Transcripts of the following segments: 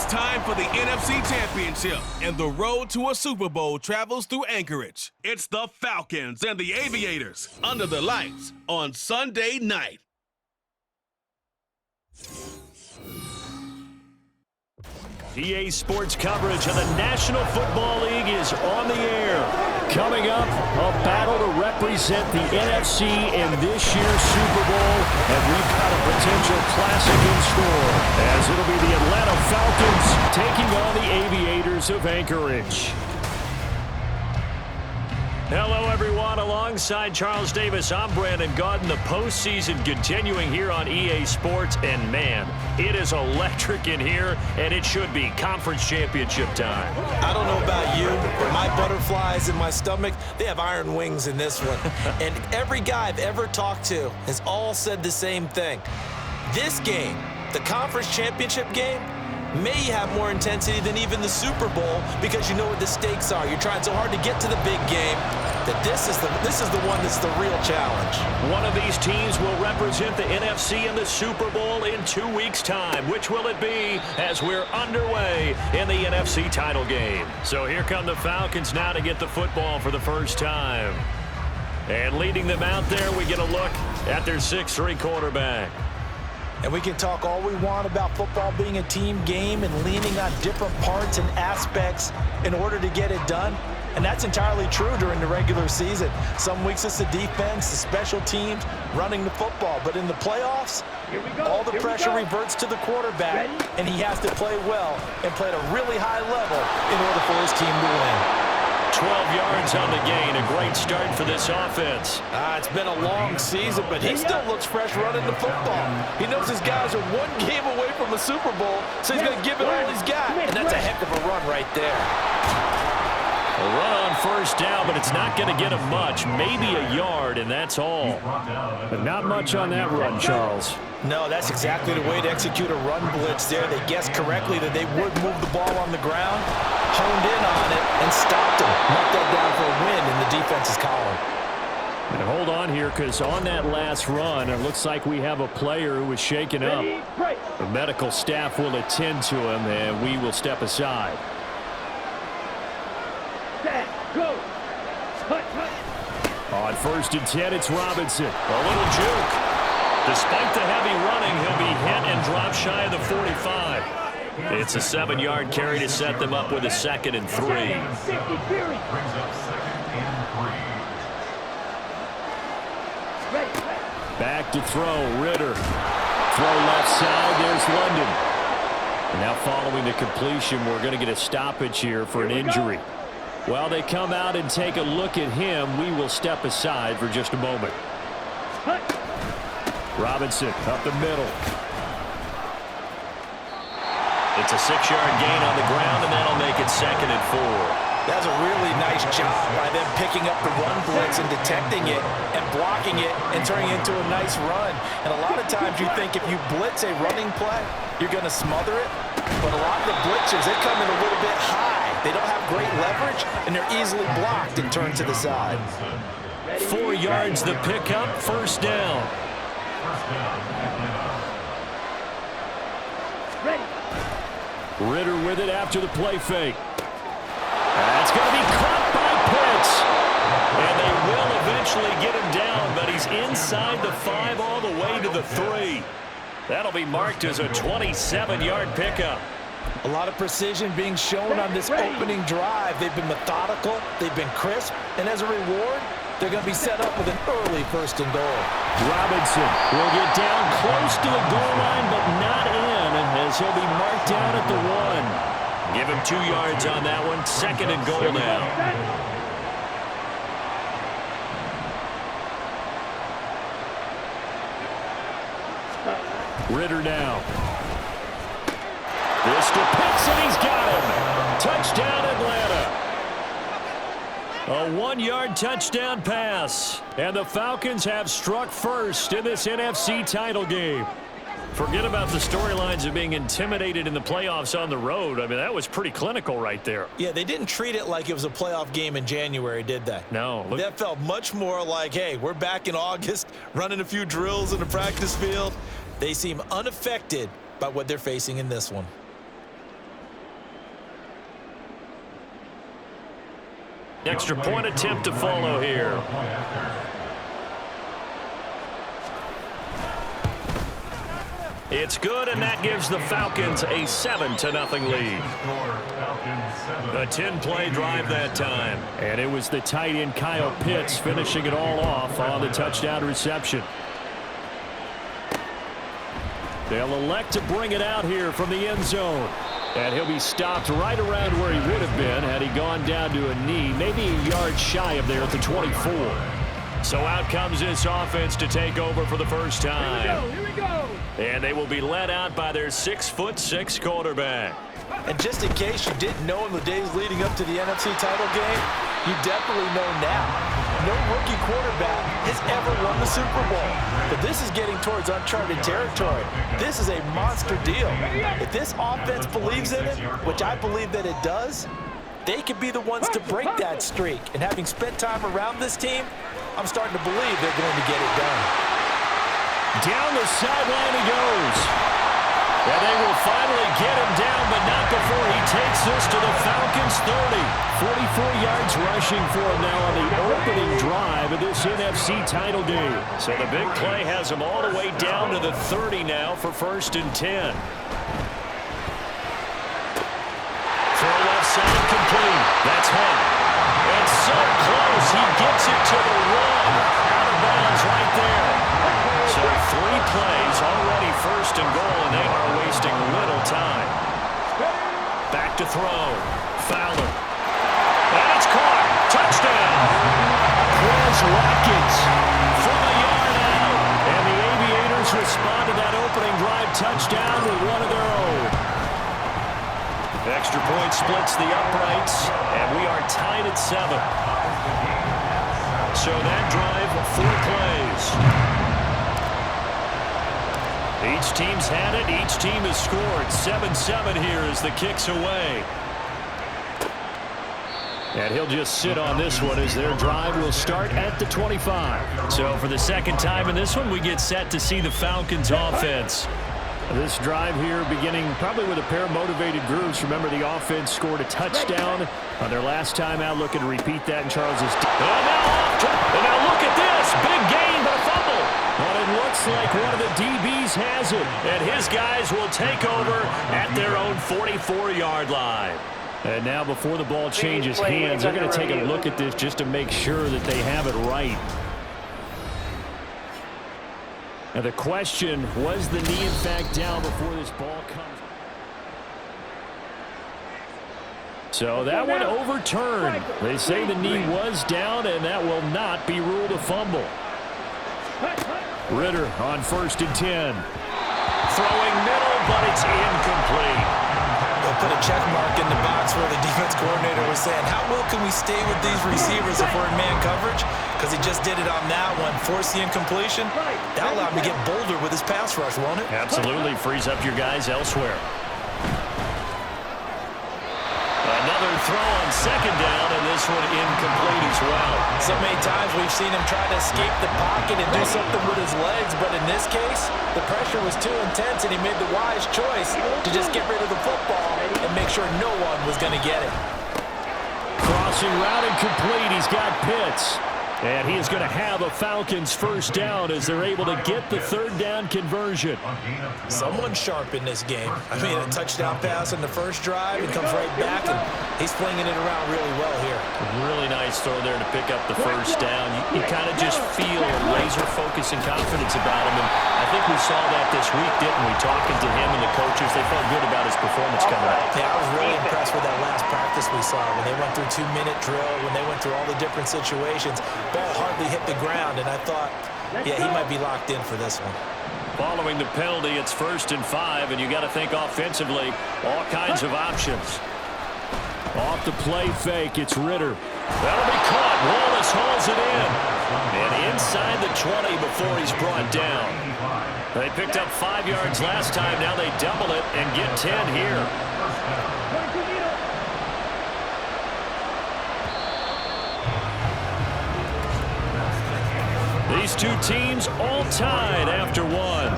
It's time for the NFC Championship, and the road to a Super Bowl travels through Anchorage. It's the Falcons and the Aviators under the lights on Sunday night. EA Sports coverage of the National Football League is on the air. Coming up, a battle to represent the NFC in this year's Super Bowl, and we've got a potential classic in store, as it'll be the Atlanta Falcons taking on the Aviators of Anchorage. Hello, everyone. Alongside Charles Davis, I'm Brandon Gaudin. The postseason continuing here on EA Sports, and man, it is electric in here, and it should be conference championship time. I don't know about you, but my butterflies in my stomach, they have iron wings in this one. And every guy I've ever talked to has all said the same thing. This game, the conference championship game, may have more intensity than even the Super Bowl because you know what the stakes are. You're trying so hard to get to the big game that this is the one that's the real challenge. One of these teams will represent the NFC in the Super Bowl in 2 weeks' time. Which will it be as we're underway in the NFC title game? So here come the Falcons now to get the football for the first time. And leading them out there, we get a look at their 6'3" quarterback. And we can talk all we want about football being a team game and leaning on different parts and aspects in order to get it done. And that's entirely true during the regular season. Some weeks it's the defense, the special teams, running the football. But in the playoffs, all the pressure reverts to the quarterback, and he has to play well and play at a really high level in order for his team to win. 12 yards on the gain. A great start for this offense. It's been a long season, but he still looks fresh running the football. He knows his guys are one game away from a Super Bowl, so he's going to give it all he's got. And that's a heck of a run right there. A run on first down, but it's not going to get him much. Maybe a yard, and that's all. But not much on that run, Charles. No, that's exactly the way to execute a run blitz there. They guessed correctly that they would move the ball on the ground, honed in on it, and stopped him. Knocked that down for a win in the defense's column. And hold on here, because on that last run, it looks like we have a player who was shaken up. The medical staff will attend to him, and we will step aside. Go. On 1st and 10, it's Robinson. A little juke. Despite the heavy running, he'll be hit and drop shy of the 45. It's a 7-yard carry to set them up with a 2nd and 3. Back to throw, Ritter. Throw left side, there's London. And now following the completion, we're going to get a stoppage here for an injury. While they come out and take a look at him, we will step aside for just a moment. Robinson up the middle. It's a 6-yard gain on the ground, and that'll make it 2nd and 4. That's a really nice job by them picking up the run blitz and detecting it and blocking it and turning it into a nice run. And a lot of times you think if you blitz a running play, you're going to smother it. But a lot of the blitzers, they come in a little bit high. They don't have great leverage, and they're easily blocked and turned to the side. 4 yards the pickup, 1st down. Ritter with it after the play fake. That's going to be caught by Pitts. And they will eventually get him down, but he's inside the 5 all the way to the 3. That'll be marked as a 27-yard pickup. A lot of precision being shown on this opening drive. They've been methodical, they've been crisp, and as a reward, they're going to be set up with an early 1st and goal. Robinson will get down close to the goal line, but not in, as he'll be marked down at the 1. Give him 2 yards on that one. 2nd and goal now. Ritter now. This to Pitts, and he's got him. Touchdown, Atlanta. A 1-yard touchdown pass. And the Falcons have struck first in this NFC title game. Forget about the storylines of being intimidated in the playoffs on the road. I mean, that was pretty clinical right there. Yeah, they didn't treat it like it was a playoff game in January, did they? No. That felt much more like, hey, we're back in August, running a few drills in the practice field. They seem unaffected by what they're facing in this one. Extra point attempt to follow here. It's good, and that gives the Falcons a 7-0 lead. A 10-play drive that time. And it was the tight end Kyle Pitts finishing it all off on the touchdown reception. They'll elect to bring it out here from the end zone. And he'll be stopped right around where he would have been had he gone down to a knee, maybe a yard shy of there at the 24. So out comes this offense to take over for the first time. Here we go. And they will be led out by their 6'6" quarterback. And just in case you didn't know in the days leading up to the NFC title game, you definitely know now. No rookie quarterback has ever won the Super Bowl. But this is getting towards uncharted territory. This is a monster deal. If this offense believes in it, which I believe that it does, they could be the ones to break that streak. And having spent time around this team, I'm starting to believe they're going to get it done. Down the sideline he goes. And they will finally get him down, but not before he takes this to the Falcons' 30. 44 yards rushing for him now on the opening drive of this NFC title game. So the big play has him all the way down to the 30 now for 1st and 10. Throw left side complete. That's Hunt. And so close. He gets it to the run. Out of bounds right there. So 3 plays, already 1st and goal, and they are wasting little time. Back to throw. Fowler. And it's caught. Touchdown. Quez Watkins from a yard out. And the Aviators respond to that opening drive touchdown with one of their own. Extra point splits the uprights, and we are tied at 7. So that drive, 4 plays. Each team's had it. Each team has scored. 7-7 here as the kick's away. And he'll just sit on this one as their drive will start at the 25. So for the second time in this one, we get set to see the Falcons offense. This drive here beginning probably with a pair of motivated groups. Remember, the offense scored a touchdown on their last time out. Looking to repeat that in Charles's. And now look at this. Big gain, but a fumble. But it looks like one of the DBs has it. And his guys will take over at their own 44-yard line. And now before the ball changes hands, they're going to take a look at this just to make sure that they have it right. Now the question, was the knee in fact down before this ball comes? So that one overturned. They say the knee was down, and that will not be ruled a fumble. Ritter on 1st and 10. Throwing middle, but it's incomplete. They'll put a check mark in the box where the defense coordinator was saying, how well can we stay with these receivers if we're in man coverage? Because he just did it on that one, forced the incompletion. That'll allow him to get bolder with his pass rush, won't it? Absolutely. Frees up your guys elsewhere. Another throw on 2nd down, and this one incomplete as well. So many times we've seen him try to escape the pocket and do something with his legs, but in this case, the pressure was too intense, and he made the wise choice to just get rid of the football and make sure no one was going to get it. Crossing route incomplete. He's got Pitts. And he is going to have a Falcons 1st down as they're able to get the 3rd down conversion. Someone sharp in this game. I mean, a touchdown pass in the first drive. He comes right back, and he's flinging it around really well here. Really nice throw there to pick up the 1st down. You kind of just feel a laser focus and confidence about him. And I think we saw that this week, didn't we? Talking to him and the coaches, they felt good about his performance coming out. Yeah, I was really impressed with that last practice we saw when they went through 2-minute drill, when they went through all the different situations. Ball hardly hit the ground, and I thought, yeah, he might be locked in for this one. Following the penalty, it's 1st and 5, and you got to think offensively, all kinds of options. Off the play fake, it's Ritter. That'll be caught. Wallace hauls it in. And inside the 20 before he's brought down. They picked up 5 yards last time. Now they double it and get 10 here. These two teams all tied after one.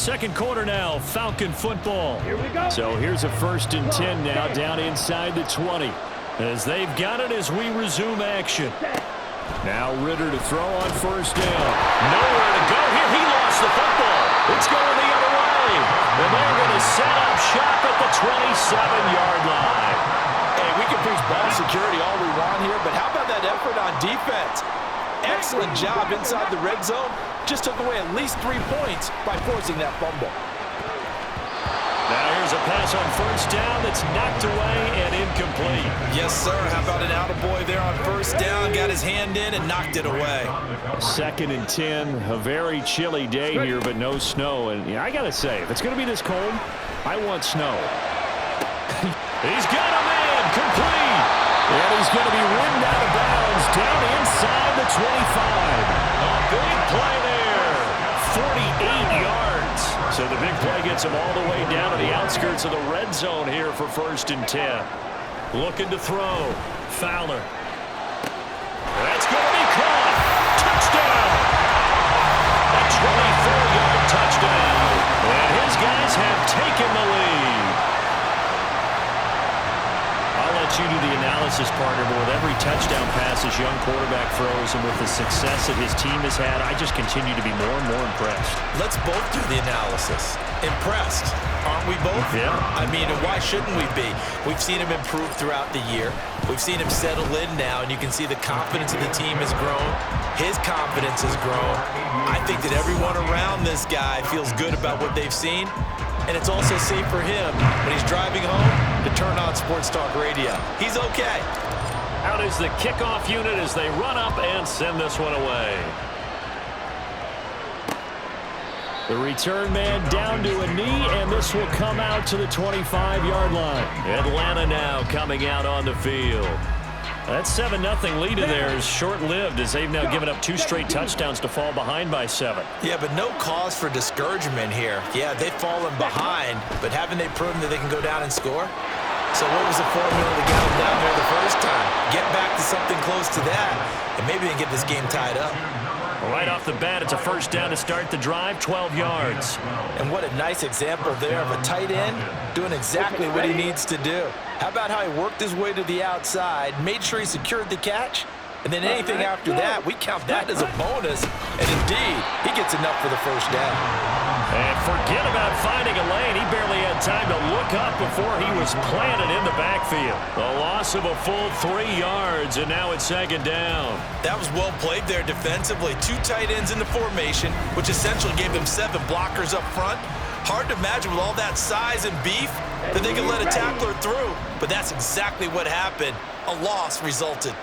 second quarter now, Falcon football. Here we go. So here's a 1st and 10 now, down inside the 20. As they've got it as we resume action. Now Ritter to throw on 1st down. Nowhere to go here. He lost the football. It's going the other way. And they're going to set up shop at the 27-yard line. Hey, we can preach ball security all we want here, but how about that effort on defense? Excellent job inside the red zone. Just took away at least 3 points by forcing that fumble. Now here's a pass on 1st down that's knocked away and incomplete. Yes, sir. How about an attaboy there on 1st down? Got his hand in and knocked it away. 2nd and 10. A very chilly day here, but no snow. And I got to say, if it's going to be this cold, I want snow. He's got a man complete. And he's going to be ridden out of bounds down inside the 25. A big play there. 48 yards. So the big play gets him all the way down to the outskirts of the red zone here for 1st and 10. Looking to throw. Fowler. That's going to be caught. Touchdown. A 24-yard touchdown. And his guys have taken the lead. I'll let you do the analysis, partner, but with every touchdown pass his young quarterback throws and with the success that his team has had, I just continue to be more and more impressed. Let's both do the analysis. Impressed, aren't we both? Yeah. I mean, and why shouldn't we be? We've seen him improve throughout the year. We've seen him settle in now, and you can see the confidence of the team has grown. His confidence has grown. I think that everyone around this guy feels good about what they've seen. And it's also safe for him when he's driving home to turn on Sports Talk Radio. He's okay. Out is the kickoff unit as they run up and send this one away. The return man down to a knee, and this will come out to the 25-yard line. Atlanta now coming out on the field. That 7-0 lead in there is short-lived as they've now given up 2 straight touchdowns to fall behind by 7. Yeah, but no cause for discouragement here. Yeah, they've fallen behind, but haven't they proven that they can go down and score? So what was the formula to get them down there the first time? Get back to something close to that, and maybe they can get this game tied up. Right off the bat, it's a 1st down to start the drive, 12 yards. And what a nice example there of a tight end doing exactly what he needs to do. How about how he worked his way to the outside, made sure he secured the catch, and then anything after that, we count that as a bonus. And indeed, he gets enough for the 1st down. And forget about finding a lane. He barely had time to look up before he was planted in the backfield. The loss of a full 3 yards, and now it's 2nd down. That was well played there defensively. 2 tight ends in the formation, which essentially gave them 7 blockers up front. Hard to imagine with all that size and beef that they could let a tackler through. But that's exactly what happened. A loss resulted.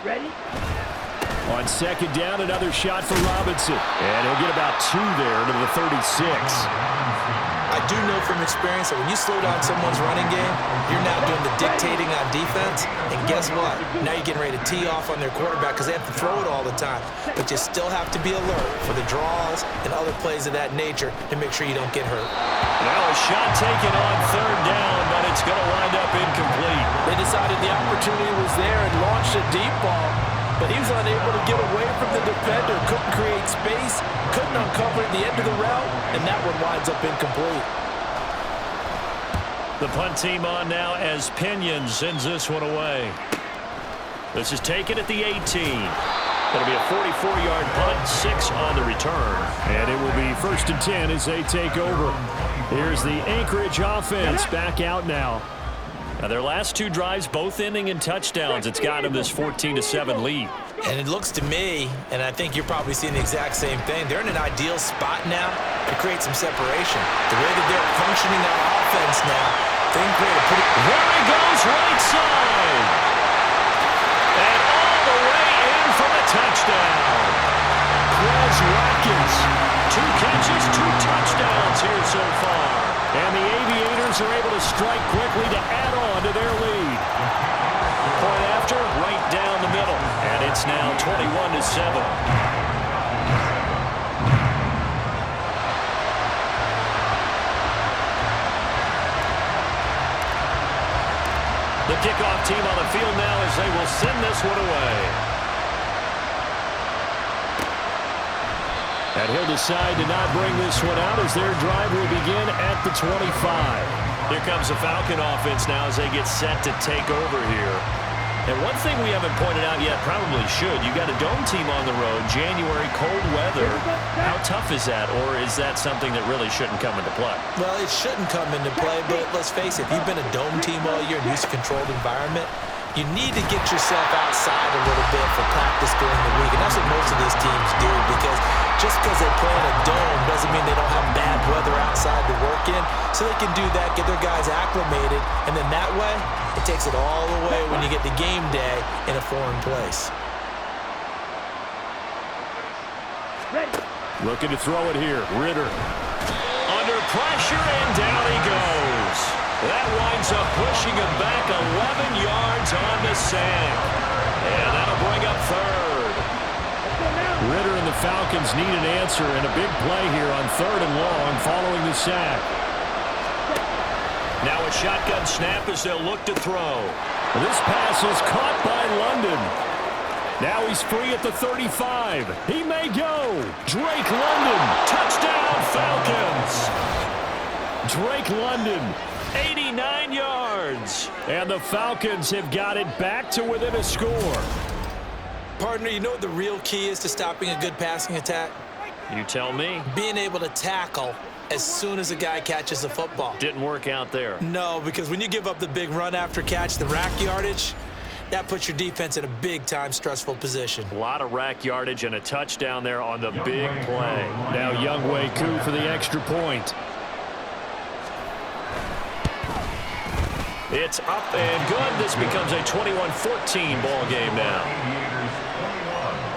Ready? On 2nd down, another shot for Robinson. And he'll get about 2 there to the 36. I do know from experience that when you slow down someone's running game, you're now doing the dictating on defense. And guess what? Now you're getting ready to tee off on their quarterback because they have to throw it all the time. But you still have to be alert for the draws and other plays of that nature to make sure you don't get hurt. Now a shot taken on 3rd down, but it's going to wind up incomplete. They decided the opportunity was there and launched a deep ball. But he was unable to get away from the defender, couldn't create space, couldn't uncover the end of the route, and that one winds up incomplete. The punt team on now as Pinion sends this one away. This is taken at the 18. It'll be a 44-yard punt, 6 on the return. And it will be 1st and 10 as they take over. Here's the Anchorage offense back out now. Now their last 2 drives, both ending in touchdowns. It's got them this 14-7 lead. And it looks to me, and I think you're probably seeing the exact same thing, they're in an ideal spot now to create some separation. The way that they're functioning their offense now, they can create a pretty... There he goes, right side. And all the way in for the touchdown. Quez Watkins, 2 catches, 2 touchdowns here so far. And the Aviators are able to strike quickly to add on to their lead. Point after, right down the middle. And it's now 21-7. The kickoff team on the field now as they will send this one away. And he'll decide to not bring this one out as their drive will begin at the 25. Here comes the Falcon offense now as they get set to take over here. And one thing we haven't pointed out yet, probably should, you got a dome team on the road, January, cold weather. How tough is that, or is that something that really shouldn't come into play? Well, it shouldn't come into play, but let's face it, if you've been a dome team all year and used to a controlled environment, you need to get yourself outside a little bit for practice during the week, and that's what most of these teams do, because just because they play in a dome doesn't mean they don't have bad weather outside to work in, so they can do that, get their guys acclimated, and then that way, it takes it all the way when you get to game day in a foreign place. Looking to throw it here. Ridder. Under pressure, and down he goes. That winds up pushing him back 11 yards on the sack. And that'll bring up third. Ridder and the Falcons need an answer, and a big play here on 3rd and long following the sack. Now a shotgun snap as they'll look to throw. This pass is caught by London. Now he's free at the 35. He may go. Drake London. Touchdown, Falcons. Drake London. 89 yards. And the Falcons have got it back to within a score. Partner, you know what the real key is to stopping a good passing attack? You tell me. Being able to tackle as soon as a guy catches the football. Didn't work out there. No, because when you give up the big run after catch, the rack yardage, that puts your defense in a big-time stressful position. A lot of rack yardage and a touchdown there on the big play. Now Younghoe Koo for the extra point. It's up and good. This becomes a 21-14 ball game now.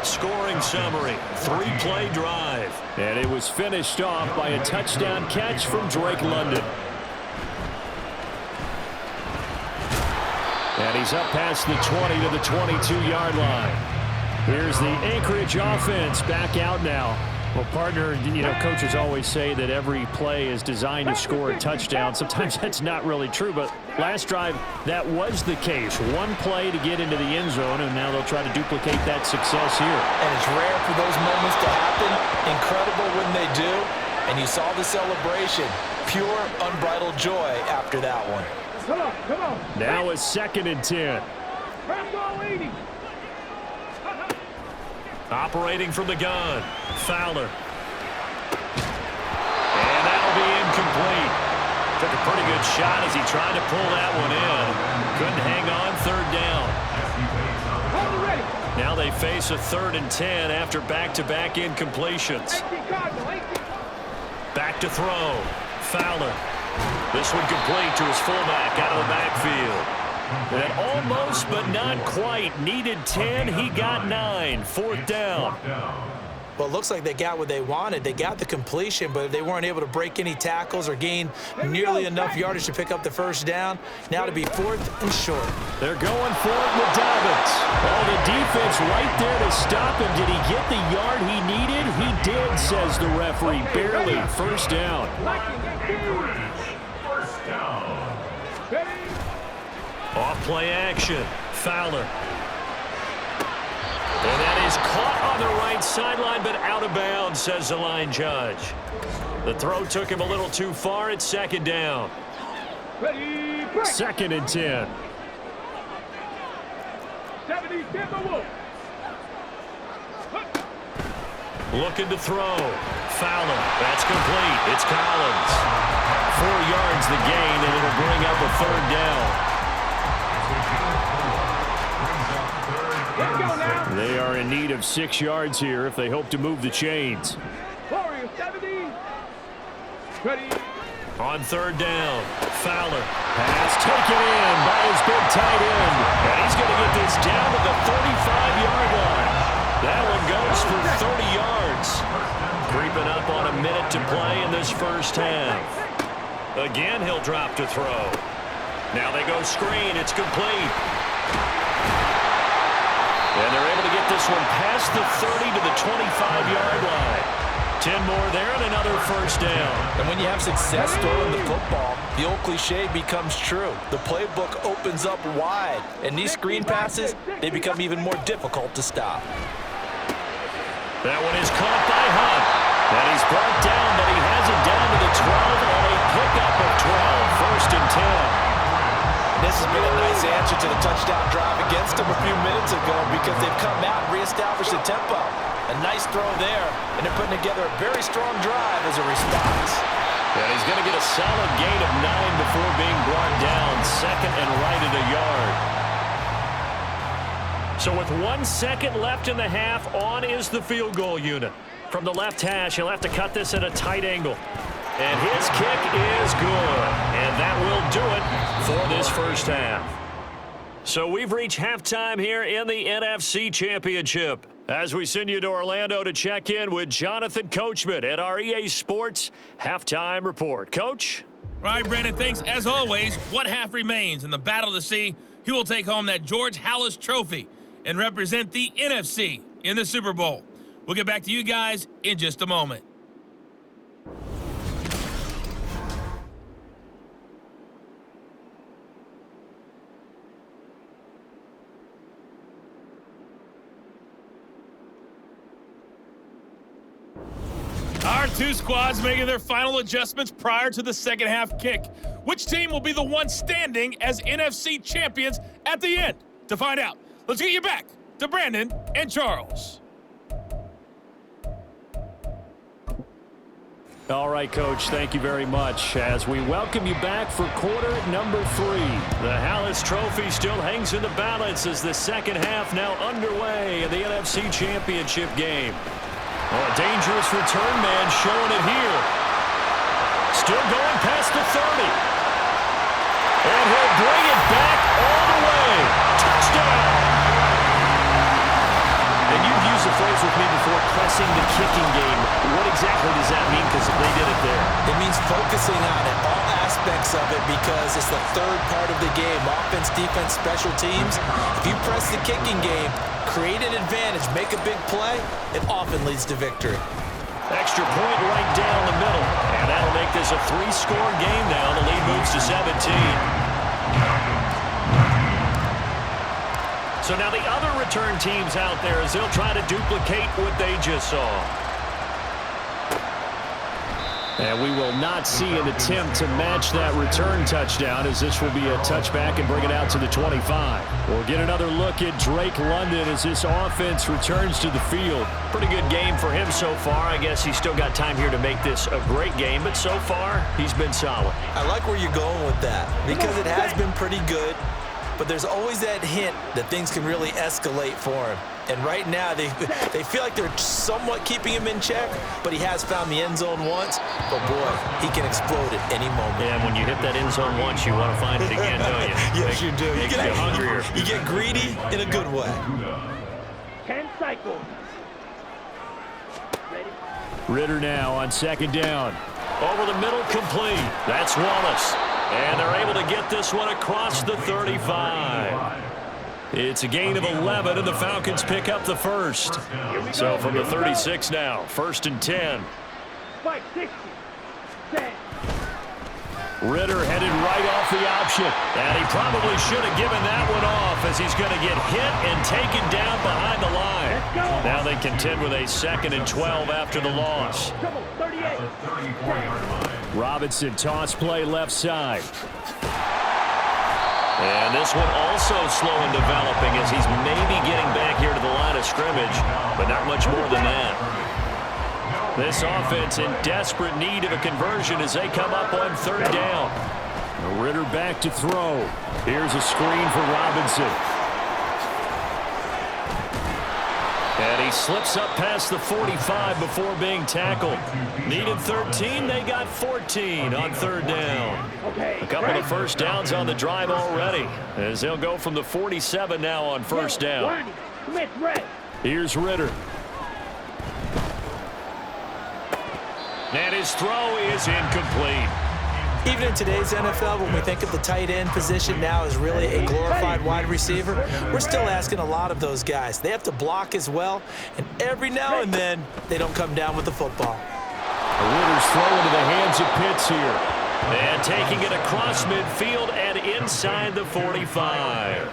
Scoring summary, 3-play drive. And it was finished off by a touchdown catch from Drake London. And he's up past the 20 to the 22-yard line. Here's the Anchorage offense back out now. Well, partner, you know, coaches always say that every play is designed to score a touchdown. Sometimes that's not really true, but last drive, that was the case. One play to get into the end zone, and now they'll try to duplicate that success here. And it's rare for those moments to happen. Incredible when they do. And you saw the celebration. Pure, unbridled joy after that one. Come on. Now a 2nd and 10. Operating from the gun, Fowler. And that'll be incomplete. Took a pretty good shot as he tried to pull that one in. Couldn't hang on, 3rd down. Now they face a 3rd and 10 after back-to-back incompletions. Back to throw, Fowler. This one complete to his fullback out of the backfield. And almost, but not quite. Needed 10. He got 9. 4th down. Well, it looks like they got what they wanted. They got the completion, but they weren't able to break any tackles or gain nearly enough yardage to pick up the 1st down. Now to be 4th and short. They're going for it with Dobbins. Oh, the defense right there to stop him. Did he get the yard he needed? He did, says the referee. Barely. 1st down. Off-play action. Fowler. And that is caught on the right sideline, but out of bounds, says the line judge. The throw took him a little too far. It's 2nd down. 2nd and 10. Looking to throw. Fowler. That's complete. It's Collins. 4 yards the gain, and it'll bring up a 3rd down. They are in need of 6 yards here if they hope to move the chains. On 3rd down, Fowler. Pass taken in by his big tight end. And he's going to get this down to the 35-yard line. That one goes for 30 yards. Creeping up on a minute to play in this 1st half. Again, he'll drop to throw. Now they go screen. It's complete. And they're able to get this one past the 30 to the 25-yard line. 10 more there and another 1st down. And when you have success throwing the football, the old cliche becomes true. The playbook opens up wide. And these screen passes, they become even more difficult to stop. That one is caught by Hunt. And he's brought down, but he has it down to the 12 on a pickup of 12. First and 10. This has been a nice answer to the touchdown drive against them a few minutes ago because they've come out and reestablished the tempo. A nice throw there, and they're putting together a very strong drive as a response. And he's going to get a solid gain of 9 before being brought down. Second and right at a yard. So with 1 second left in the half, on is the field goal unit. From the left hash, he'll have to cut this at a tight angle. And his kick is good. And that will do it for this first half. So we've reached halftime here in the NFC Championship. As we send you to Orlando to check in with Jonathan Coachman at our EA Sports Halftime Report. Coach? All right, Brandon, thanks. As always, one half remains in the battle to see who will take home that George Halas Trophy and represent the NFC in the Super Bowl. We'll get back to you guys in just a moment. Our two squads making their final adjustments prior to the second half kick. Which team will be the one standing as NFC champions at the end? To find out, let's get you back to Brandon and Charles. All right, Coach, thank you very much. As we welcome you back for quarter number 3. The Halas Trophy still hangs in the balance as the second half now underway in the NFC Championship game. Oh, a dangerous return man showing it here. Still going past the 30. And he'll bring it back all the way. Touchdown! And you've used the phrase with me before, pressing the kicking game. What exactly does that mean? Because they did it there. It means focusing on it, all aspects of it, because it's the third part of the game. Offense, defense, special teams. If you press the kicking game, create an advantage, make a big play, it often leads to victory. Extra point right down the middle. And that'll make this a 3-score game now. The lead moves to 17. So now the other return teams out there as they'll try to duplicate what they just saw. And we will not see an attempt to match that return touchdown as this will be a touchback and bring it out to the 25. We'll get another look at Drake London as this offense returns to the field. Pretty good game for him so far. I guess he's still got time here to make this a great game, but so far he's been solid. I like where you're going with that because it has been pretty good, but there's always that hint that things can really escalate for him. And right now, they feel like they're somewhat keeping him in check, but he has found the end zone once. But, boy, he can explode at any moment. Yeah, when you hit that end zone once, you want to find it again, don't you? Yes, you do. You get hungrier. You get greedy in a good way. 10 cycles. Ready? Ritter now on second down. Over the middle, complete. That's Wallace. And they're able to get this one across the 35. It's a gain of 11, and the Falcons pick up the first. So from the 36 now, first and 10. 5, 60, 10. Ritter headed right off the option. And he probably should have given that one off as he's going to get hit and taken down behind the line. Now they contend with a 2nd and 12 after the loss. 38. Robinson toss play left side. And this one also slow in developing as he's maybe getting back here to the line of scrimmage, but not much more than that. This offense in desperate need of a conversion as they come up on third down. Ritter back to throw. Here's a screen for Robinson. And he slips up past the 45 before being tackled. Needed 13, they got 14 on third down. A couple of first downs on the drive already as they'll go from the 47 now on first down. Here's Ritter. And his throw is incomplete. Even in today's NFL, when we think of the tight end position now as really a glorified wide receiver, we're still asking a lot of those guys. They have to block as well, and every now and then, they don't come down with the football. Ritter's throw into the hands of Pitts here. And taking it across midfield and inside the 45.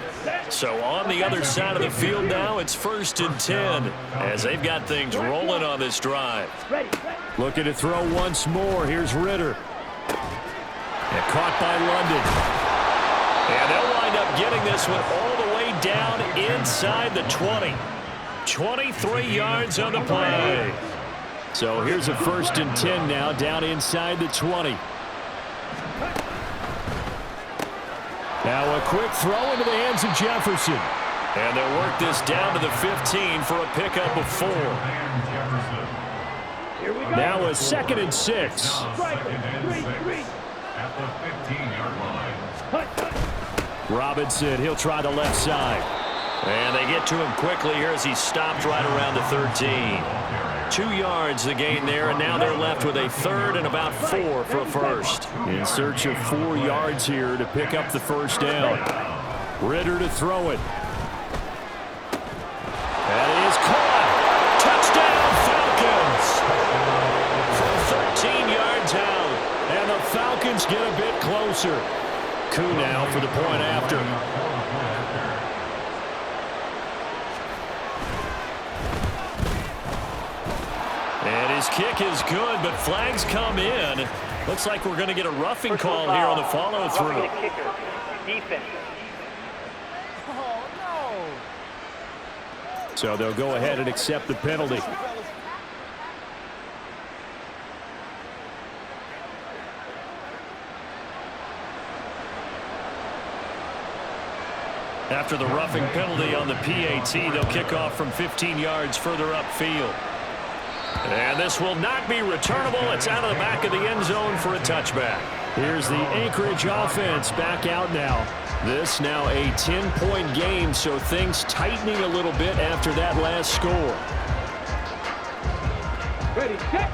So on the other side of the field now, it's 1st and 10 as they've got things rolling on this drive. Looking to throw once more. Here's Ritter. And caught by London. And they'll wind up getting this one all the way down inside the 20. 23 yards on the play. So here's a 1st and 10 now, down inside the 20. Now a quick throw into the hands of Jefferson. And they'll work this down to the 15 for a pickup of 4. Now a 2nd and 6. Robinson, he'll try the left side. And they get to him quickly here as he stopped right around the 13. 2 yards the gain there, and now they're left with a 3rd and about 4 for a first. In search of 4 yards here to pick up the first down. Ritter to throw it. That is caught. Touchdown, Falcons. From 13 yards out. And the Falcons get a bit closer. Koo now for the point after. And his kick is good, but flags come in. Looks like we're going to get a roughing call here on the follow-through. So they'll go ahead and accept the penalty. After the roughing penalty on the PAT, they'll kick off from 15 yards further upfield. And this will not be returnable. It's out of the back of the end zone for a touchback. Here's the Anchorage offense back out now. This now a 10-point game, so things tightening a little bit after that last score. Ready, set.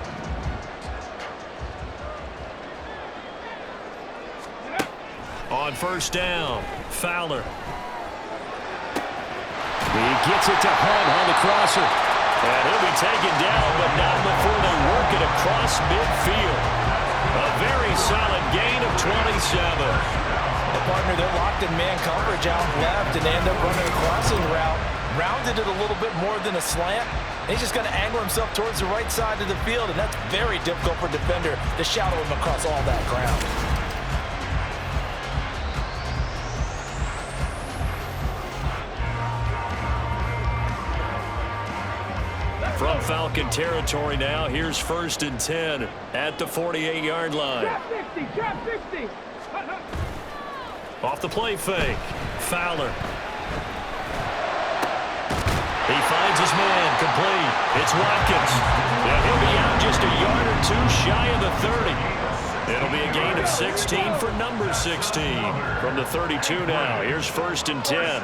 On first down, Fowler. He gets it to Hunt on the crosser. And he'll be taken down, but not before they work it across midfield. A very solid gain of 27. The partner, they're locked in man coverage out left and they end up running a crossing route. Rounded it a little bit more than a slant. And he's just going to angle himself towards the right side of the field, and that's very difficult for a defender to shadow him across all that ground. From Falcon territory now, here's 1st and 10 at the 48-yard line. Trap 60, trap 60. Off the play fake, Fowler. He finds his man, complete. It's Watkins. And he'll be out just a yard or 2 shy of the 30. It'll be a gain of 16 for number 16. From the 32 now, here's 1st and 10.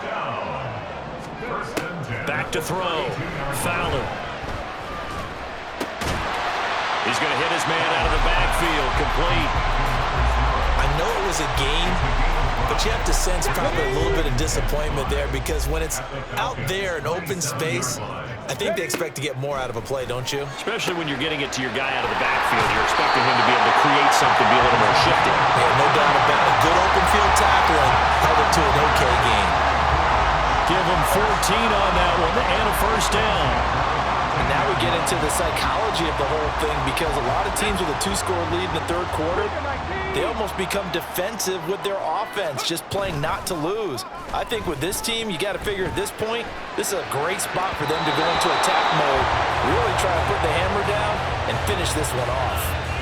Back to throw, Fowler. He's going to hit his man out of the backfield, complete. I know it was a gain, but you have to sense probably a little bit of disappointment there because when it's out there in open space, I think they expect to get more out of a play, don't you? Especially when you're getting it to your guy out of the backfield. You're expecting him to be able to create something, be a little more shifty. Yeah, no doubt about it. Good open field tackling held it to an okay game. Give him 14 on that one and a first down. And now we get into the psychology of the whole thing because a lot of teams with a 2-score lead in the 3rd quarter, they almost become defensive with their offense, just playing not to lose. I think with this team, you got to figure at this point, this is a great spot for them to go into attack mode, really try to put the hammer down and finish this one off.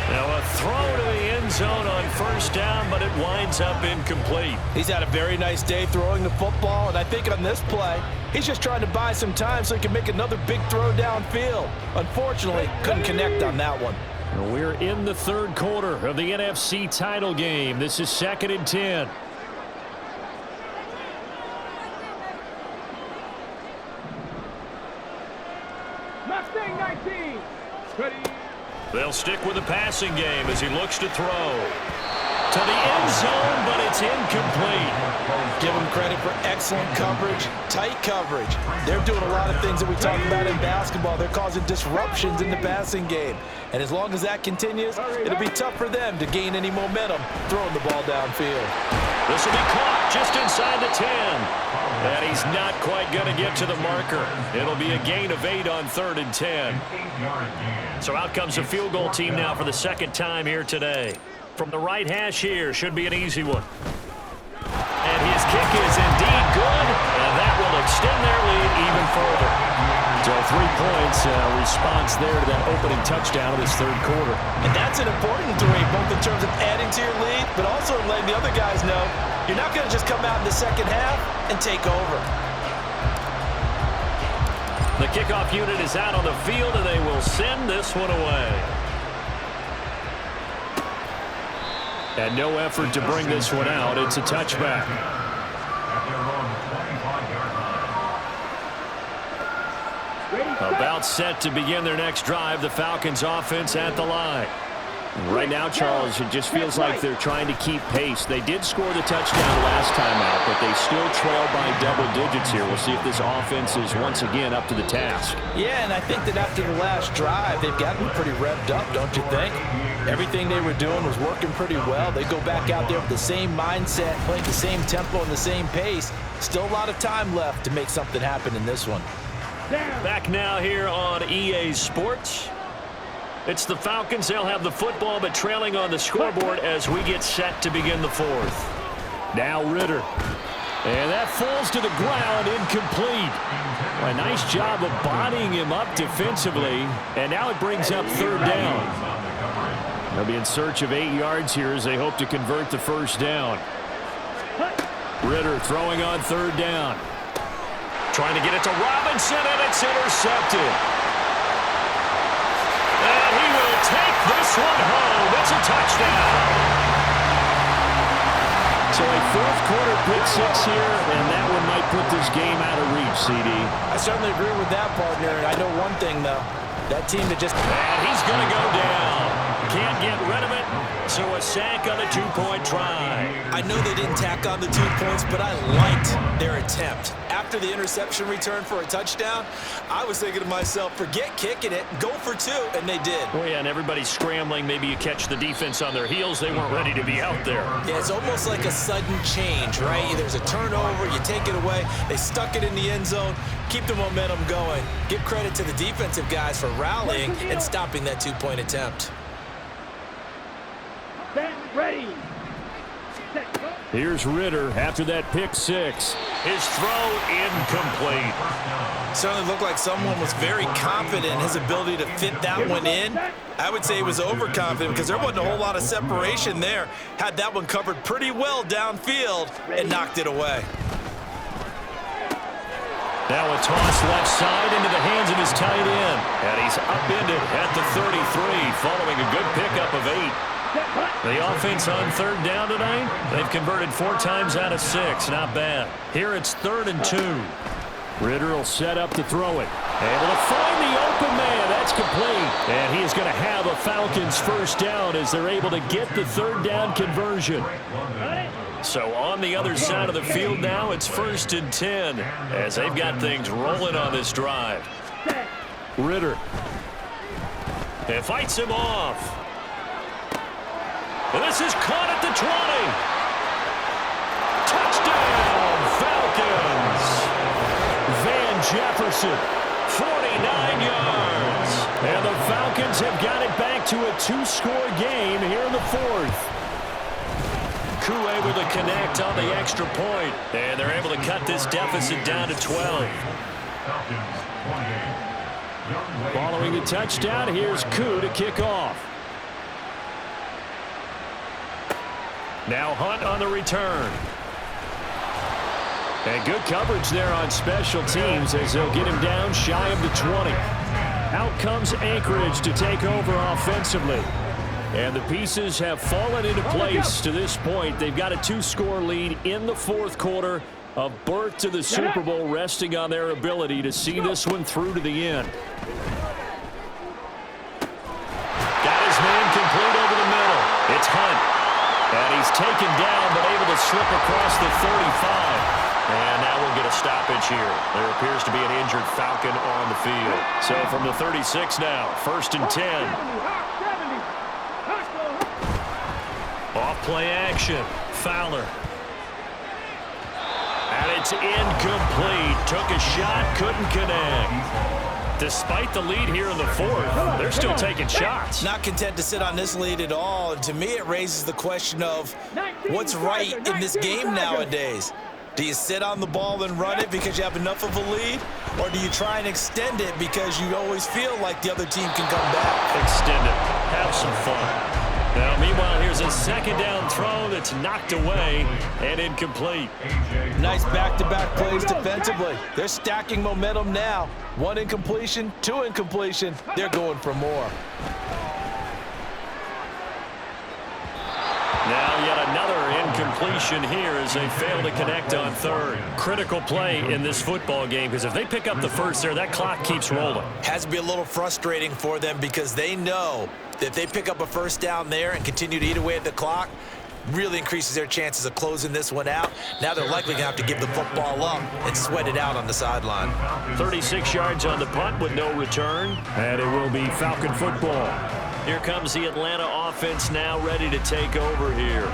Now a throw to the end zone on first down, but it winds up incomplete. He's had a very nice day throwing the football, and I think on this play, he's just trying to buy some time so he can make another big throw downfield. Unfortunately, couldn't connect on that one. We're in the 3rd quarter of the NFC title game. This is 2nd and 10. Mustang 19. Ready. They'll stick with the passing game as he looks to throw. to the end zone, but it's incomplete. Give them credit for excellent coverage, tight coverage. They're doing a lot of things that we talk about in basketball. They're causing disruptions in the passing game. And as long as that continues, it'll be tough for them to gain any momentum throwing the ball downfield. This will be caught just inside the 10. And he's not quite going to get to the marker. It'll be a gain of 8 on 3rd and 10. So out comes a field goal team now for the second time here today. From the right hash here, should be an easy one. And his kick is indeed good, and that will extend their lead even further. So 3 points, response there to that opening touchdown of this third quarter. And that's an important 3, both in terms of adding to your lead, but also in letting the other guys know you're not going to just come out in the second half and take over. The kickoff unit is out on the field, and they will send this one away. And no effort to bring this one out. It's a touchback. About set to begin their next drive, the Falcons offense at the line. Right now, Charles, it just feels like they're trying to keep pace. They did score the touchdown last time out, but they still trail by double digits here. We'll see if this offense is once again up to the task. Yeah, and I think that after the last drive, they've gotten pretty revved up, don't you think? Everything they were doing was working pretty well. They go back out there with the same mindset, playing the same tempo and the same pace. Still a lot of time left to make something happen in this one. Back now here on EA Sports. It's the Falcons. They'll have the football, but trailing on the scoreboard as we get set to begin the fourth. Now Ridder. And that falls to the ground, incomplete. A nice job of bodying him up defensively. And now it brings up 3rd down. They'll be in search of 8 yards here as they hope to convert the first down. Ridder throwing on 3rd down. Trying to get it to Robinson, and it's intercepted. And he will take this one home. It's a touchdown. So a 4th quarter pick 6 here, and that one might put this game out of reach, CD. I certainly agree with that, partner. And I know one thing, though. That team that just... And he's going to go down. Can't get rid of it. So a sack on the 2-point try. I know they didn't tack on the 2 points, but I liked their attempt. After the interception return for a touchdown, I was thinking to myself, forget kicking it, go for 2, and they did. Oh, yeah, and everybody's scrambling. Maybe you catch the defense on their heels. They weren't ready to be out there. Yeah, it's almost like a sudden change, right? There's a turnover, you take it away, they stuck it in the end zone, keep the momentum going. Give credit to the defensive guys for rallying and stopping that 2-point attempt. Ready. Here's Ridder after that pick 6. His throw incomplete. Certainly looked like someone was very confident in his ability to fit that one in. I would say he was overconfident because there wasn't a whole lot of separation there. Had that one covered pretty well downfield and knocked it away. Now a toss left side into the hands of his tight end. And he's upended at the 33 following a good pickup of 8. The offense on 3rd down tonight, they've converted 4 times out of 6. Not bad. Here it's 3rd and 2. Ridder will set up to throw it. Able to find the open man. That's complete. And he is going to have a Falcons first down as they're able to get the 3rd down conversion. So on the other side of the field now, it's 1st and 10 as they've got things rolling on this drive. Ridder. And fights him off. And this is caught at the 20. Touchdown, Falcons. Van Jefferson, 49 yards. And the Falcons have got it back to a 2-score game here in the 4th. Koo able to connect on the extra point. And they're able to cut this deficit down to 12. Following the touchdown, here's Koo to kick off. Now Hunt on the return. And good coverage there on special teams as they'll get him down shy of the 20. Out comes Anchorage to take over offensively. And the pieces have fallen into place to this point. They've got a 2-score lead in the 4th quarter. A berth to the Super Bowl resting on their ability to see this one through to the end. Got his man complete over the middle. It's Hunt. And he's to slip across the 35. And now we'll get a stoppage here. There appears to be an injured Falcon on the field. So from the 36 now, 1st and 10. Off play action. Fowler. And it's incomplete. Took a shot, couldn't connect. Despite the lead here in the 4th, they're still taking shots. Not content to sit on this lead at all. And to me, it raises the question of what's right in this game nowadays. Do you sit on the ball and run it because you have enough of a lead? Or do you try and extend it because you always feel like the other team can come back? Extend it. Have some fun. Now, meanwhile, here's a 2nd down throw that's knocked away and incomplete. Nice back-to-back plays defensively. They're stacking momentum now. 1 incompletion, 2 incompletion. They're going for more. Now yet another incompletion here as they fail to connect on 3rd. Critical play in this football game because if they pick up the 1st there, that clock keeps rolling. Has to be a little frustrating for them because they know that if they pick up a 1st down there and continue to eat away at the clock, really increases their chances of closing this one out. Now they're likely going to have to give the football up and sweat it out on the sideline. 36 yards on the punt with no return. And it will be Falcon football. Here comes the Atlanta offense now ready to take over here.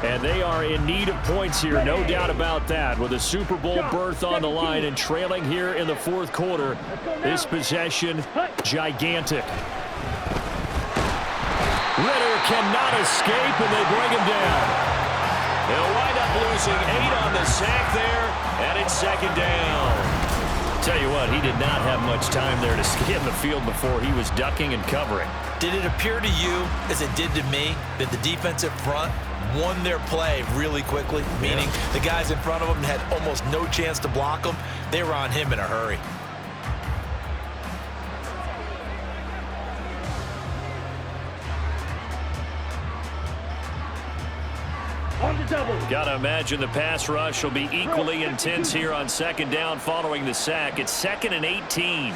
And they are in need of points here, no doubt about that. With a Super Bowl berth on the line and trailing here in the 4th quarter, this possession, gigantic. Ridder cannot escape, and they bring him down. They'll wind up losing 8 on the sack there, and it's 2nd down. Tell you what, he did not have much time there to scan the field before he was ducking and covering. Did it appear to you, as it did to me, that the defensive front won their play really quickly? Meaning the guys in front of them had almost no chance to block them. They were on him in a hurry. Got to imagine the pass rush will be equally intense here on 2nd down following the sack. It's 2nd and 18.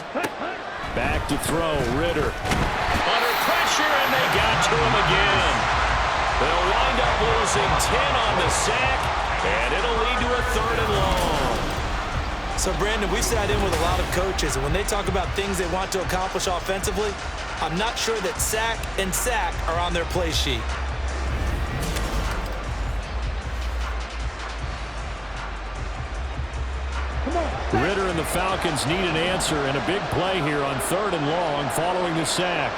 Back to throw, Ridder. Under pressure, and they got to him again. They'll wind up losing 10 on the sack, and it'll lead to a 3rd and long. So, Brandon, we sat in with a lot of coaches, and when they talk about things they want to accomplish offensively, I'm not sure that sack and sack are on their play sheet. Ridder and the Falcons need an answer and a big play here on 3rd and long following the sack.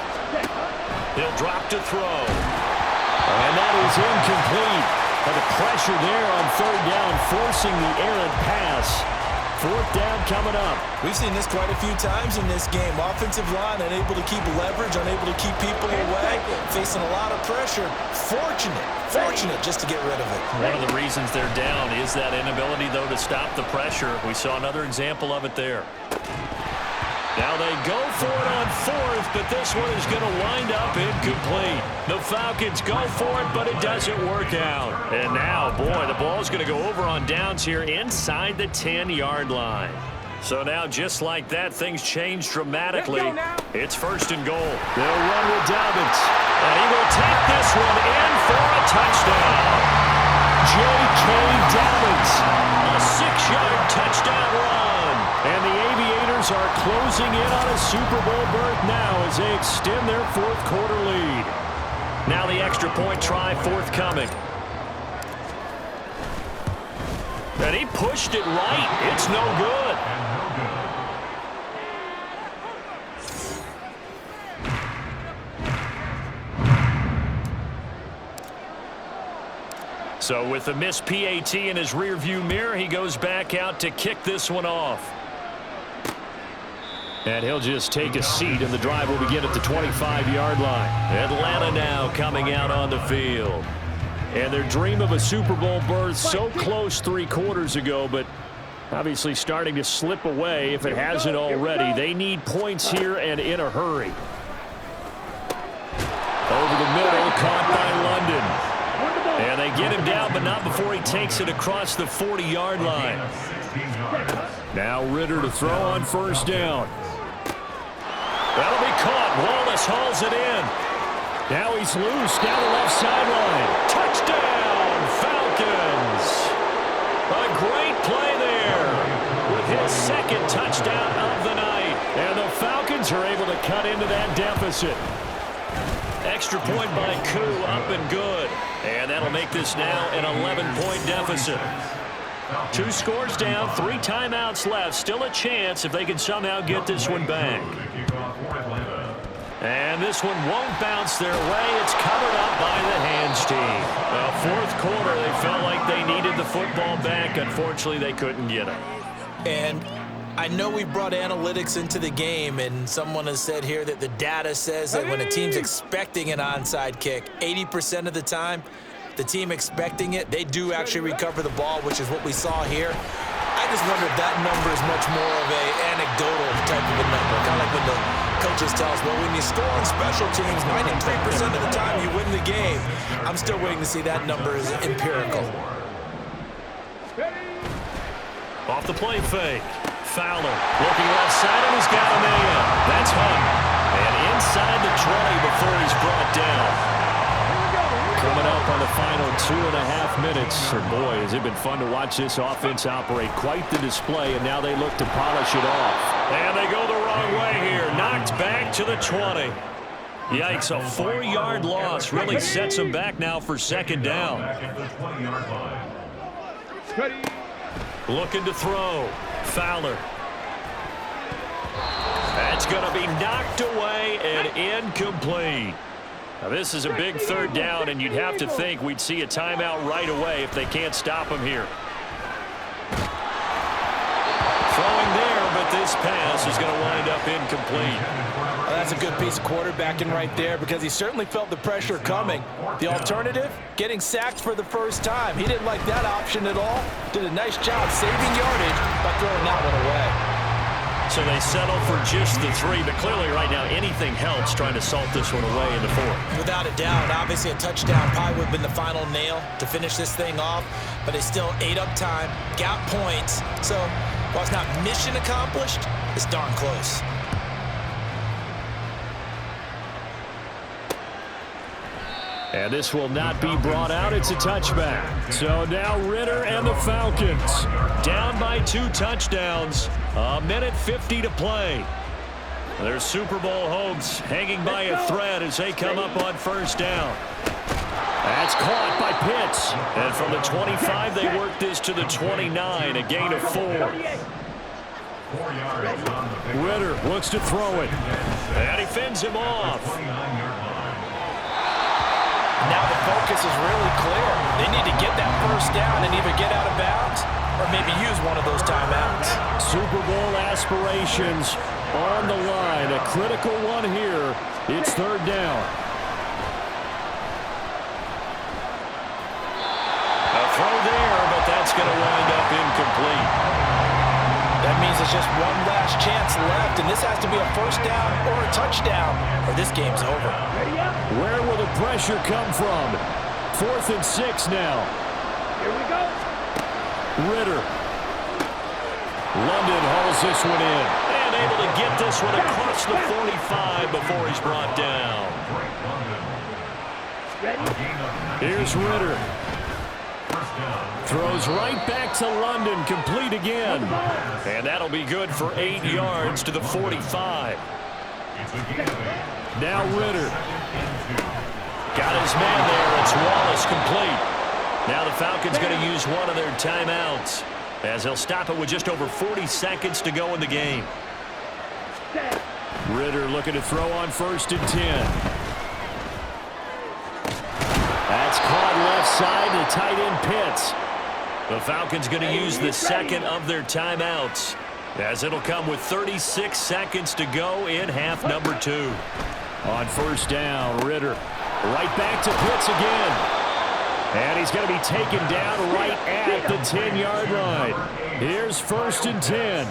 They'll drop to throw. And that is incomplete. But the pressure there on 3rd down, forcing the errant pass. 4th down coming up. We've seen this quite a few times in this game. Offensive line unable to keep leverage, unable to keep people away, facing a lot of pressure. Fortunate just to get rid of it. One of the reasons they're down is that inability, though, to stop the pressure. We saw another example of it there. Now they go for it on 4th, but this one is going to wind up incomplete. The Falcons go for it, but it doesn't work out. And now, boy, the ball's going to go over on downs here inside the 10-yard line. So now, just like that, things change dramatically. It's 1st and goal. They'll run with Dobbins. And he will take this one in for a touchdown. J.K. Dobbins. A 6-yard touchdown run. And the Aviators are closing in on a Super Bowl berth now as they extend their 4th quarter lead. Now the extra point try forthcoming. And he pushed it right. It's no good. So with the missed PAT in his rearview mirror, he goes back out to kick this one off. And he'll just take a seat, and the drive will begin at the 25-yard line. Atlanta now coming out on the field. And their dream of a Super Bowl berth so close 3 quarters ago, but obviously starting to slip away if it hasn't already. They need points here and in a hurry. Over the middle, caught by London. And they get him down, but not before he takes it across the 40-yard line. Now Ridder to throw on 1st down. That'll be caught. Wallace hauls it in. Now he's loose down the left sideline. Touchdown, Falcons. great play there with his second touchdown of the night. And the Falcons are able to cut into that deficit. Extra point by Koo, up and good. And that'll make this now an 11-point deficit. 2 scores down, 3 timeouts left. Still a chance if they can somehow get this one back. And this one won't bounce their way. It's covered up by the hands team. Well, fourth quarter, they felt like they needed the football back. Unfortunately, they couldn't get it. And I know we brought analytics into the game, and someone has said here that the data says that when a team's expecting an onside kick, 80% of the time, the team expecting it, they do actually recover the ball, which is what we saw here. I just wonder if that number is much more of an anecdotal type of a number. Kind of like when the coaches tell us, well, when you score on special teams, 93% of the time you win the game. I'm still waiting to see that number is empirical. Off the play fake. Fowler looking left side, and he's got a man. That's Hunt. And inside the 20 before he's brought down. Coming up on the final 2.5 minutes. And boy, has it been fun to watch this offense operate. Quite the display, and now they look to polish it off. And they go the wrong way here. Knocked back to the 20. Yikes, a 4-yard loss really sets them back now for second down. Looking to throw. Fowler. That's going to be knocked away and incomplete. Now, this is a big third down, and you'd have to think we'd see a timeout right away if they can't stop him here. Throwing there, but this pass is going to wind up incomplete. Well, that's a good piece of quarterbacking right there because he certainly felt the pressure coming. The alternative, getting sacked for the first time. He didn't like that option at all. Did a nice job saving yardage by throwing that one away. So they settle for just the 3, but clearly right now anything helps trying to salt this one away in the 4th. Without a doubt, obviously a touchdown probably would have been the final nail to finish this thing off, but they still ate up time, got points. So while it's not mission accomplished, it's darn close. And this will not be brought out. It's a touchback. So now Ridder and the Falcons down by 2 touchdowns. 1:50 to play. Their Super Bowl hopes hanging by a thread as they come up on first down. That's caught by Pitts. And from the 25, they work this to the 29, a gain of 4. Ridder looks to throw it. And he fends him off. Now the focus is really clear. They need to get that first down and either get out of bounds or maybe use one of those timeouts. Super Bowl aspirations on the line. A critical one here. It's third down. A throw there, but that's going to wind up incomplete. That means it's just one last chance left, and this has to be a first down or a touchdown, or this game's over. Where will the pressure come from? 4th and 6 now. Here we go. Ridder. London hauls this one in. And able to get this one across the 45 before he's brought down. Here's Ridder. Throws right back to London, complete again. And that'll be good for 8 yards to the 45. Now Ridder. Got his man there. It's Wallace complete. Now the Falcons going to use one of their timeouts as they'll stop it with just over 40 seconds to go in the game. Ridder looking to throw on 1st and 10. That's caught left side to tight end Pitts. The Falcons going to use the second of their timeouts as it'll come with 36 seconds to go in half number 2. On first down, Ridder right back to Pitts again. And he's going to be taken down right at the 10-yard line. Here's 1st and 10.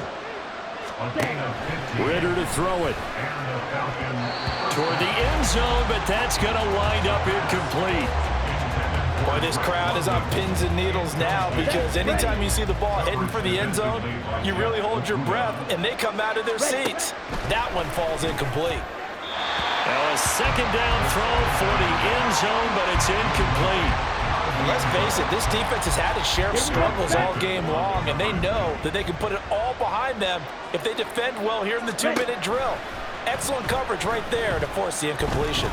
Ridder to throw it. Toward the end zone, but that's going to wind up incomplete. Boy, this crowd is on pins and needles now because anytime you see the ball heading for the end zone, you really hold your breath, and they come out of their seats. That one falls incomplete. Now a second down throw for the end zone, but it's incomplete. And let's face it, this defense has had its share of struggles all game long, and they know that they can put it all behind them if they defend well here in the 2-minute drill. Excellent coverage right there to force the incompletion.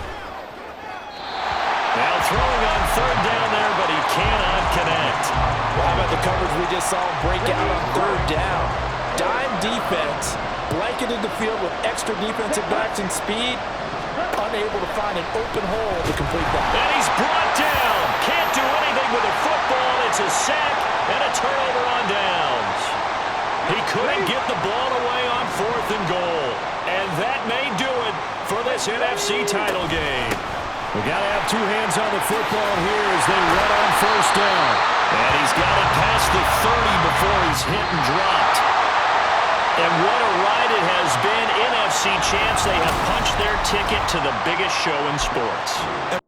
Now throwing on third down there, but he cannot connect. Well, how about the coverage we just saw him break out on third down? Dime defense, blanketed the field with extra defensive backs and speed, unable to find an open hole to complete that. And he's brought down. Can't do anything with the football. It's a sack and a turnover on downs. He couldn't get the ball away on 4th and goal. And that may do it for this NFC title game. We got to have two hands on the football here as they run on first down. And he's got it past the 30 before he's hit and dropped. And what a ride it has been. NFC champs, they have punched their ticket to the biggest show in sports.